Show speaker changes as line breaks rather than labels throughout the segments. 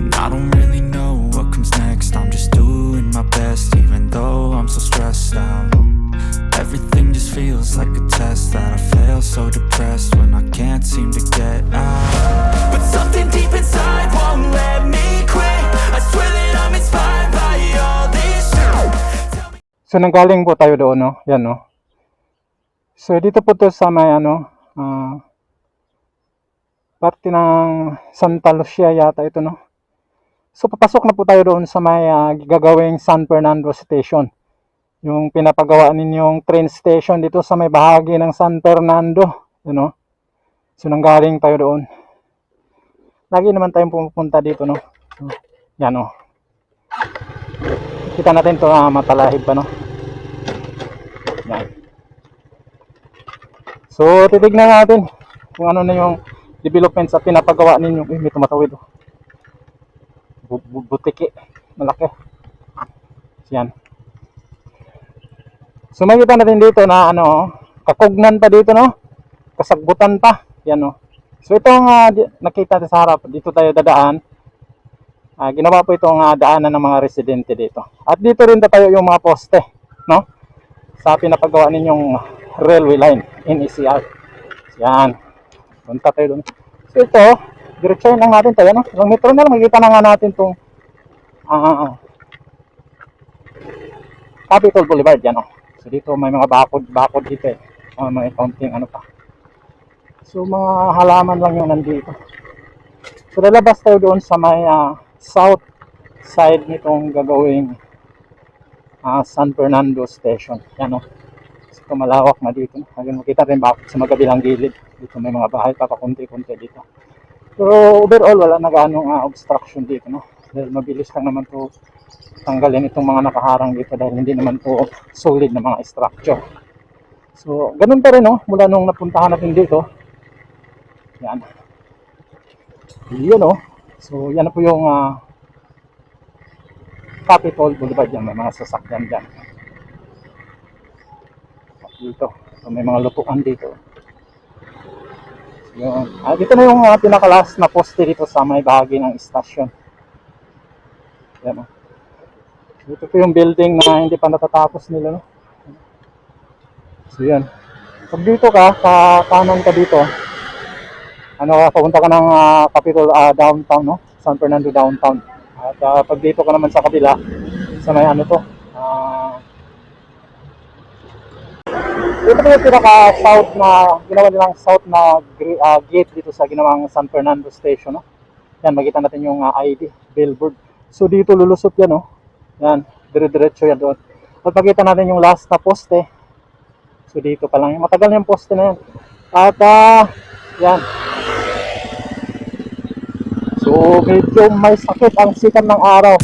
And I don't really know what comes next. I'm just doing my best, even though I'm so stressed out. Everything just feels like a test that I fail, so depressed when I can't seem to get out. But something deep inside won't let me quit. I swear that I'm inspired by all this shit.
So nanggaling po tayo doon, no? Yan, no? So dito po to sa may parte ng Santa Lucia yata ito, no? So papasok na po tayo doon sa may gagawing San Fernando Station. Yung pinapagawa ninyong train station dito sa may bahagi ng San Fernando, you know? So nanggaling tayo doon. Lagi naman tayong pumupunta dito, no? So, yan, no? Kita natin to matalahib pa, no? Yan. So titignan natin kung ano na yung development sa pinapagawa ninyo. May tumatawid, oh. Butiki, malaki. Yan. So makita natin dito na kakugnan pa dito, no? Kasagbutan pa. Yan, no? So itong nakita natin sa harap, dito tayo dadaan. Ginawa po itong daanan ng mga residente dito. At dito rin tayo yung mga poste, no? Sa pinapagawa ninyong railway line, NECR. Yan. Punta tayo doon. So ito, diretsahin lang natin tayo, no? Ilang metro na lang, makikita na nga natin itong Capitol Boulevard, yan, no? So dito may mga bakod dito, eh. May counting pa. So mga halaman lang yung nandito. So lalabas tayo doon sa may south side nitong gagawing San Fernando Station. Yan, no? So malawak na dito. Hanggang makita rin bakit sa magabilang gilid. Dito may mga bahay pa pakunti-kunti dito. Pero overall wala na ganong obstruction dito, no? Dahil mabilis lang naman to tanggalin itong mga nakaharang dito dahil hindi naman po solid na mga structure. So ganun pa rin, no? Mula nung napuntahan natin dito. Yan. Yun, no? So yan na po yung Capitol Boulevard. Yan, may mga sasakyan dyan. At dito, so, may mga lutuan dito. So, yun. Dito na yung pinakalas na poste dito sa may bahagi ng istasyon. Yan, no? Ito po yung building na hindi pa natatapos nila, no? So yan. Pag dito ka, kanan ka dito, papunta ka ng Capitol downtown, no? San Fernando downtown. At pag dito ka naman sa kabila, sa may ito po yung pinaka-south na, ginawa nilang south na gate dito sa ginawang San Fernando Station, no? Yan, makita natin yung ID, billboard. So dito lulusot yan, no? Yan, dire-diretso yan doon. At makita natin yung last na poste. So dito pa lang. Matagal na yung poste na yan. At yan. So medyo may sakit ang sikat ng araw.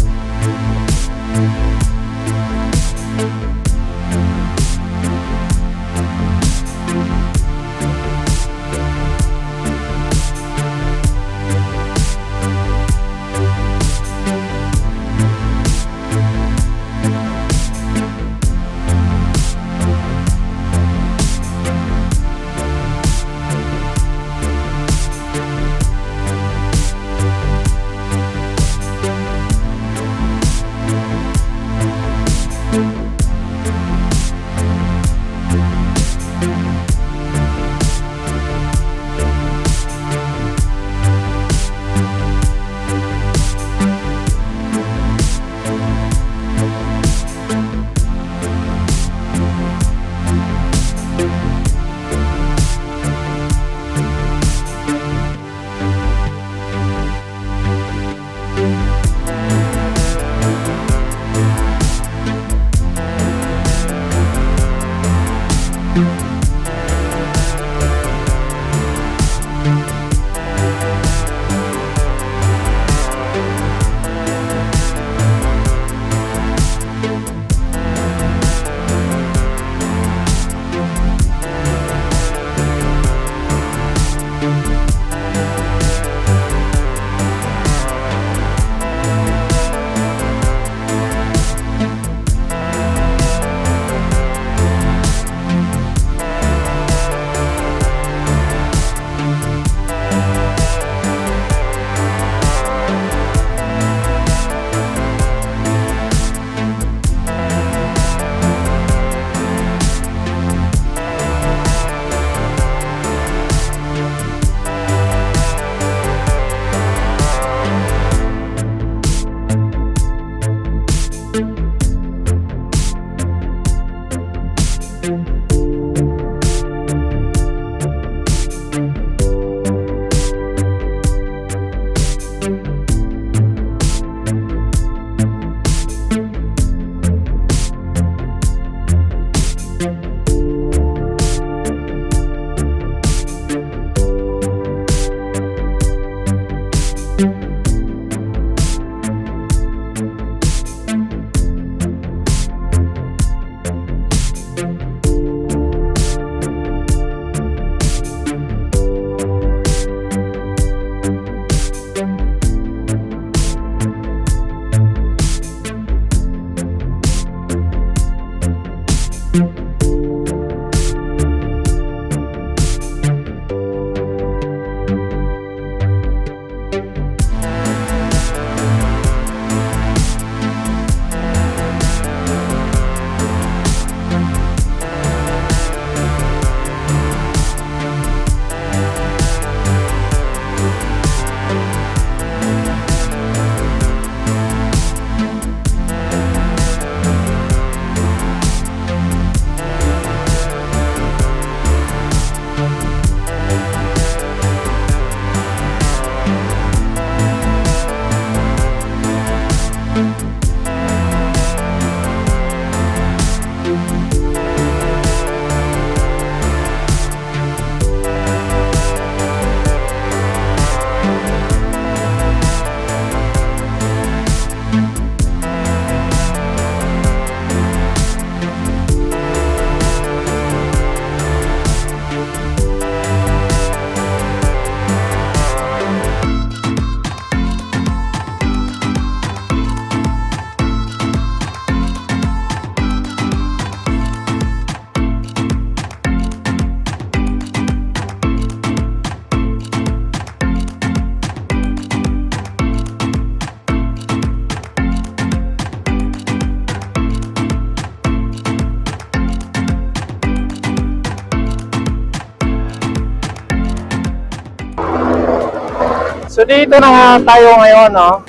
So dito na nga tayo ngayon, no?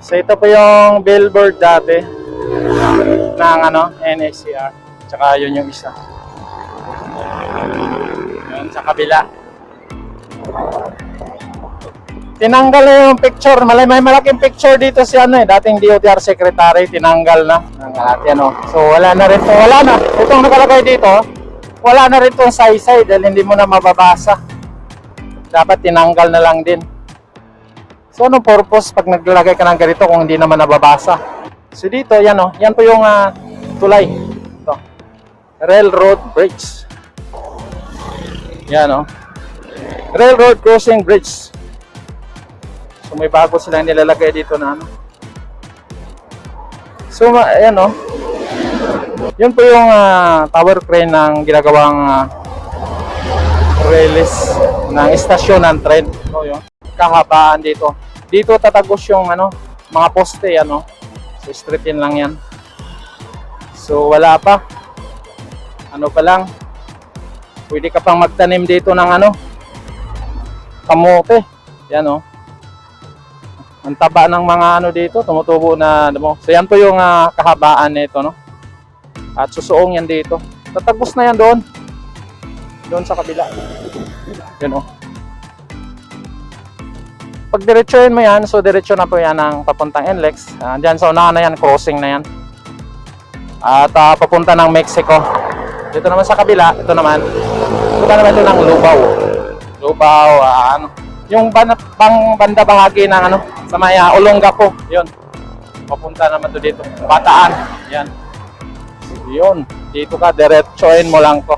So ito po yung billboard dati ng NSCR. Tsaka yun yung isa. Yun sa kabila. Tinanggal na yung picture. May malaking picture dito si dating DOTR secretary. Tinanggal na. So wala na rin to. Wala na. Itong nakalagay dito, wala na rin itong saysay dahil hindi mo na mababasa. Dapat tinanggal na lang din. So anong purpose pag naglalagay ka ng ganito kung hindi naman nababasa? So dito, yan po yung tulay. Ito. Railroad Bridge. Yan Railroad Crossing Bridge. So may bago silang nilalagay dito na So ayan yun po yung tower crane ng ginagawang release ng istasyon ng tren. So yun, kahabaan dito. Dito tatagos yung mga poste So straight in lang yan. So wala pa. Pa lang. Pwede ka pang magtanim dito ng kamote. Yan Ang taba ng mga dito, tumutubo na So yan po yung kahabaan nito At susuong yan dito. Tatagos na yan doon. Doon sa kabila. Yun Pag diretsuhin mo yan, so diretso na po yan ng papuntang NLEX. Diyan sa unahan na yan, crossing na yan. At papunta ng Mexico. Dito naman sa kabila, ito naman ito ng Lubao. Yung banda bahagi ng sa may Olongapo. Yun. Papunta naman to dito. Bataan. Yan. Yun. Dito ka, diretsoin mo lang to.